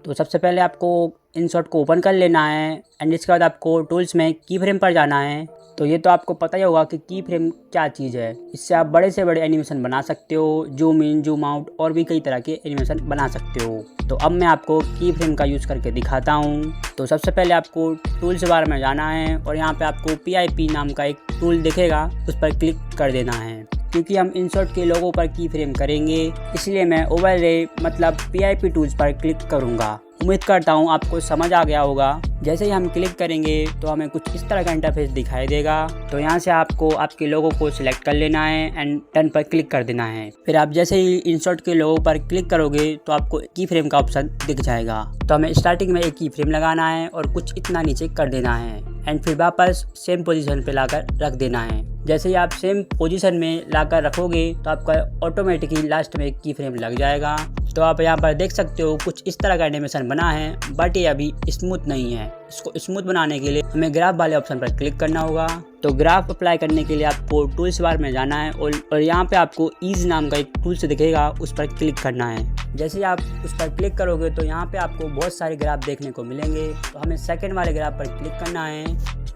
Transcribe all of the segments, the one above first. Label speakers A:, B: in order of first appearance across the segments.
A: तो सबसे पहले आपको InShot को ओपन कर लेना है एंड इसके बाद आपको टूल्स में की फ्रेम पर जाना है। तो ये तो आपको पता ही होगा कि की फ्रेम क्या चीज़ है। इससे आप बड़े से बड़े एनिमेशन बना सकते हो, जूम इन जूम आउट और भी कई तरह के एनिमेशन बना सकते हो। तो अब मैं आपको की फ्रेम का यूज़ करके दिखाता हूँ। तो सबसे पहले आपको टूल्स बार में जाना है और यहाँ पे आपको PIP नाम का एक टूल दिखेगा, उस पर क्लिक कर देना है। क्योंकि हम InShot के लोगों पर की फ्रेम करेंगे इसलिए मैं ओवरले मतलब PIP टूल्स पर क्लिक करूँगा। उम्मीद करता हूँ आपको समझ आ गया होगा। जैसे ही हम क्लिक करेंगे तो हमें कुछ इस तरह का इंटरफेस दिखाई देगा। तो यहाँ से आपको आपके लोगो को सिलेक्ट कर लेना है एंड डन पर क्लिक कर देना है। फिर आप जैसे ही InShot के लोगो पर क्लिक करोगे तो आपको की फ्रेम का ऑप्शन दिख जाएगा। तो हमें स्टार्टिंग में एक की फ्रेम लगाना है और कुछ इतना नीचे कर देना है एंड फिर वापस सेम पोजीशन पे लाकर रख देना है। जैसे ही आप सेम पोजीशन में लाकर रखोगे तो आपका ऑटोमेटिकली लास्ट में एक की फ्रेम लग जाएगा। तो आप यहाँ पर देख सकते हो कुछ इस तरह का एनिमेशन बना है, बट ये अभी स्मूथ नहीं है। इसको स्मूथ बनाने के लिए हमें ग्राफ वाले ऑप्शन पर क्लिक करना होगा। तो ग्राफ अप्लाई करने के लिए आपको टूल्स बार में जाना है और यहाँ पे आपको ईज नाम का एक टूल्स दिखेगा, उस पर क्लिक करना है। जैसे ही आप उस पर क्लिक करोगे तो यहाँ पे आपको बहुत सारे ग्राफ देखने को मिलेंगे। तो हमें सेकंड वाले ग्राफ पर क्लिक करना है।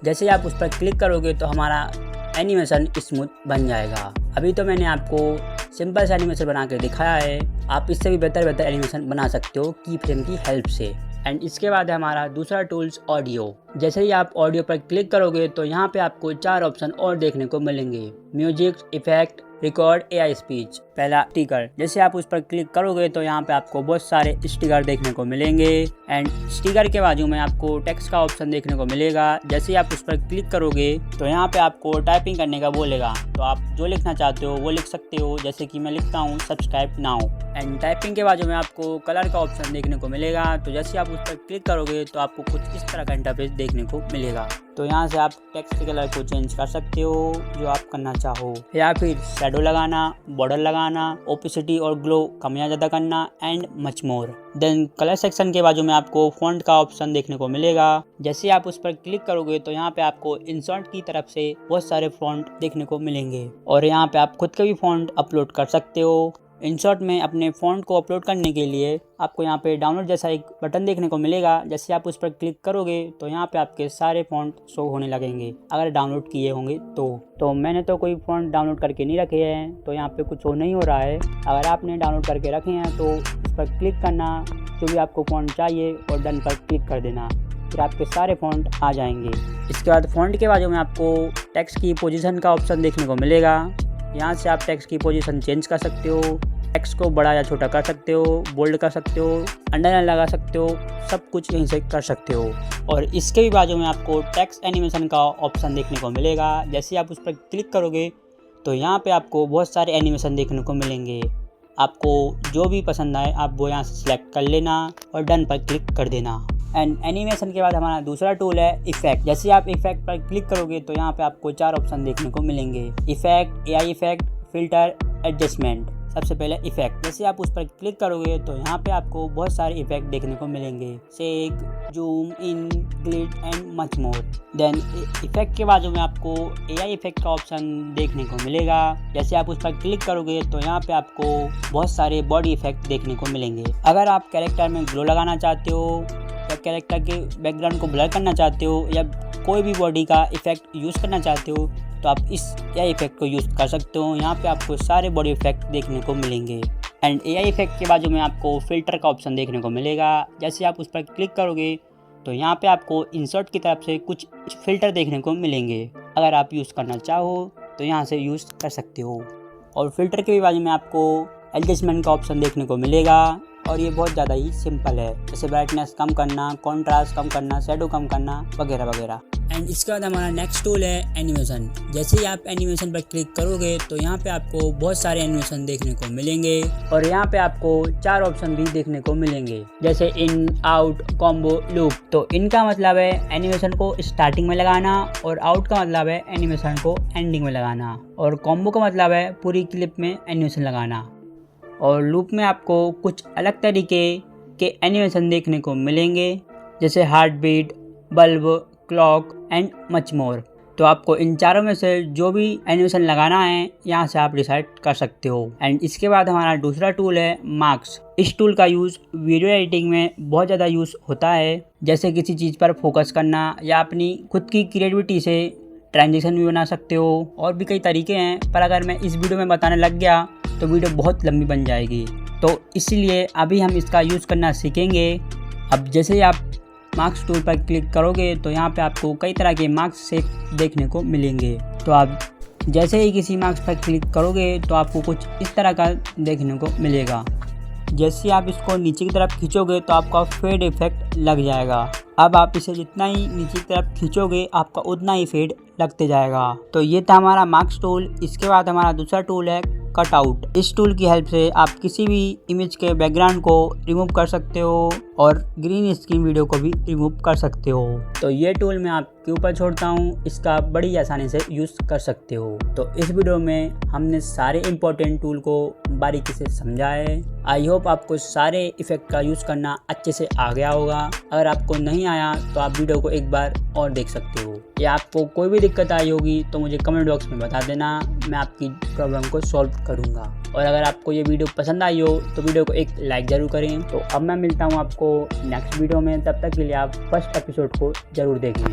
A: जैसे ही आप उस पर क्लिक करोगे तो हमारा एनिमेशन स्मूथ बन जाएगा। अभी तो मैंने आपको सिंपल सा एनिमेशन बना के दिखाया है, आप इससे भी बेहतर एनिमेशन बना सकते हो की फ्रेम की हेल्प से। एंड इसके बाद है हमारा दूसरा टूल्स ऑडियो। जैसे ही आप ऑडियो पर क्लिक करोगे तो यहाँ पे आपको 4 ऑप्शन और देखने को मिलेंगे, music, effect, record, AI speech. पहला स्टिकर, जैसे आप उस पर क्लिक करोगे तो यहाँ पे आपको बहुत सारे स्टिकर देखने को मिलेंगे एंड स्टिकर के बाजू में आपको टेक्स्ट का ऑप्शन देखने को मिलेगा। जैसे ही आप उस पर क्लिक करोगे तो यहाँ पे आपको टाइपिंग करने का बोलेगा, तो आप जो लिखना चाहते हो वो लिख सकते हो। जैसे कि मैं लिखता हूँ सब्सक्राइब नाउ। एंड टाइपिंग के बाजू में आपको कलर का ऑप्शन देखने को मिलेगा। तो जैसे आप उस पर क्लिक करोगे तो आपको कुछ इस तरह का इंटरफेस देखने को मिलेगा। तो यहाँ से आप टेक्स्ट के कलर को चेंज कर सकते हो जो आप करना चाहो, या फिर शैडो लगाना, बॉर्डर लगाना, ओपेसिटी और ग्लो कम या ज़्यादा करना and much more. Then colour section के बाजू में आपको फॉन्ट का ऑप्शन देखने को मिलेगा। जैसे आप उस पर क्लिक करोगे तो यहाँ पे आपको InShot की तरफ से बहुत सारे फॉन्ट देखने को मिलेंगे और यहाँ पे आप खुद के भी फॉन्ट अपलोड कर सकते हो। InShot में अपने फ़ॉन्ट को अपलोड करने के लिए आपको यहाँ पे डाउनलोड जैसा एक बटन देखने को मिलेगा। जैसे आप उस पर क्लिक करोगे तो यहाँ पे आपके सारे फ़ॉन्ट शो होने लगेंगे अगर डाउनलोड किए होंगे तो मैंने तो कोई फ़ॉन्ट डाउनलोड करके नहीं रखे हैं, तो यहाँ पे कुछ शो नहीं हो रहा है। अगर आपने डाउनलोड करके रखे हैं तो उस पर क्लिक करना, जो भी आपको फ़ॉन्ट चाहिए और डन पर क्लिक कर देना, फिर आपके सारे फ़ॉन्ट आ जाएंगे। इसके बाद फ़ॉन्ट के बाजू में आपको टेक्स्ट की पोजीशन का ऑप्शन देखने को मिलेगा। यहाँ से आप टेक्स्ट की पोजीशन चेंज कर सकते हो, टेक्स्ट को बड़ा या छोटा कर सकते हो, बोल्ड कर सकते हो, अंडरलाइन लगा सकते हो, सब कुछ यहीं से कर सकते हो। और इसके भी बाजू में आपको टेक्स्ट एनिमेशन का ऑप्शन देखने को मिलेगा। जैसे आप उस पर क्लिक करोगे तो यहाँ पे आपको बहुत सारे एनिमेशन देखने को मिलेंगे। आपको जो भी पसंद आए आप वो यहाँ से सिलेक्ट कर लेना और डन पर क्लिक कर देना। एंड एनिमेशन के बाद हमारा दूसरा टूल है इफेक्ट। जैसे आप इफेक्ट पर क्लिक करोगे तो यहाँ पे आपको 4 ऑप्शन देखने को मिलेंगे, effect, AI effect, filter, adjustment. सबसे पहले इफेक्ट, जैसे आप उस पर क्लिक करोगे तो यहाँ पे आपको बहुत सारे इफेक्ट देखने को मिलेंगे, shake, zoom in, glide and much more. Then effect के बाजू में आपको AI इफेक्ट का ऑप्शन देखने को मिलेगा। जैसे आप उस पर क्लिक करोगे तो यहाँ पे आपको बहुत सारे बॉडी इफेक्ट देखने को मिलेंगे। अगर आप कैरेक्टर में ग्लो लगाना चाहते हो या कैरेक्टर के बैकग्राउंड को ब्लर करना चाहते हो या कोई भी बॉडी का इफेक्ट यूज़ करना चाहते हो तो आप इस AI इफेक्ट को यूज़ कर सकते हो। यहाँ पे आपको सारे बॉडी इफेक्ट देखने को मिलेंगे। एंड AI इफेक्ट के बाजू में आपको फ़िल्टर का ऑप्शन देखने को मिलेगा। जैसे आप उस पर क्लिक करोगे तो यहाँ पे आपको InShot की तरफ से कुछ फ़िल्टर देखने को मिलेंगे। अगर आप यूज़ करना चाहो तो यहाँ से यूज़ कर सकते हो। और फिल्टर के भी बाजू में आपको एडजस्टमेंट का ऑप्शन देखने को मिलेगा और ये बहुत ज़्यादा ही सिंपल है, जैसे ब्राइटनेस कम करना, कॉन्ट्रास्ट कम करना, शैडो कम करना वगैरह वगैरह। एंड इसके बाद हमारा नेक्स्ट टूल है एनिमेशन। जैसे ही आप एनिमेशन पर क्लिक करोगे तो यहाँ पे आपको बहुत सारे एनिमेशन देखने को मिलेंगे और यहाँ पे आपको 4 ऑप्शन भी देखने को मिलेंगे, जैसे इन, आउट, कॉम्बो, लूप। तो इनका मतलब है एनिमेशन को स्टार्टिंग में लगाना और आउट का मतलब है एनिमेशन को एंडिंग में लगाना और कॉम्बो का मतलब है पूरी क्लिप में एनिमेशन लगाना। और लूप में आपको कुछ अलग तरीके के एनिमेशन देखने को मिलेंगे, जैसे heart beat, bulb, clock and much more. तो आपको इन चारों में से जो भी एनिमेशन लगाना है यहाँ से आप डिसाइड कर सकते हो। एंड इसके बाद हमारा दूसरा टूल है मार्क्स। इस टूल का यूज़ वीडियो एडिटिंग में बहुत ज़्यादा यूज़ होता है, जैसे किसी चीज़ पर फोकस करना या अपनी खुद की क्रिएटिविटी से ट्रांजेक्शन भी बना सकते हो। और भी कई तरीके हैं, पर अगर मैं इस वीडियो में बताने लग गया तो वीडियो बहुत लंबी बन जाएगी, तो इसलिए अभी हम इसका यूज़ करना सीखेंगे। अब जैसे ही आप मार्क्स टूल पर क्लिक करोगे तो यहाँ पे आपको कई तरह के मार्क्स शेप देखने को मिलेंगे। तो आप जैसे ही किसी मार्क्स पर क्लिक करोगे तो आपको कुछ इस तरह का देखने को मिलेगा। जैसे आप इसको नीचे की तरफ खींचोगे तो आपका फेड इफेक्ट लग जाएगा। अब आप इसे जितना ही नीचे की तरफ खींचोगे आपका उतना ही फेड लगते जाएगा। तो ये था हमारा मार्क्स टूल। इसके बाद हमारा दूसरा टूल है कटआउट। इस टूल की हेल्प से आप किसी भी इमेज के बैकग्राउंड को रिमूव कर सकते हो और ग्रीन स्क्रीन वीडियो को भी रिमूव कर सकते हो। तो ये टूल मैं आपके ऊपर छोड़ता हूँ, इसका बड़ी आसानी से यूज़ कर सकते हो। तो इस वीडियो में हमने सारे इम्पोर्टेंट टूल को बारीकी से समझा है। आई होप आपको सारे इफ़ेक्ट का यूज़ करना अच्छे से आ गया होगा। अगर आपको नहीं आया तो आप वीडियो को एक बार और देख सकते हो, या आपको कोई भी दिक्कत आई होगी तो मुझे कमेंट बॉक्स में बता देना, मैं आपकी प्रॉब्लम को सॉल्व करूँगा। और अगर आपको ये वीडियो पसंद आई हो तो वीडियो को एक लाइक ज़रूर करें। तो अब मैं मिलता हूँ आपको नेक्स्ट वीडियो में, तब तक के लिए आप फर्स्ट एपिसोड को ज़रूर देखें।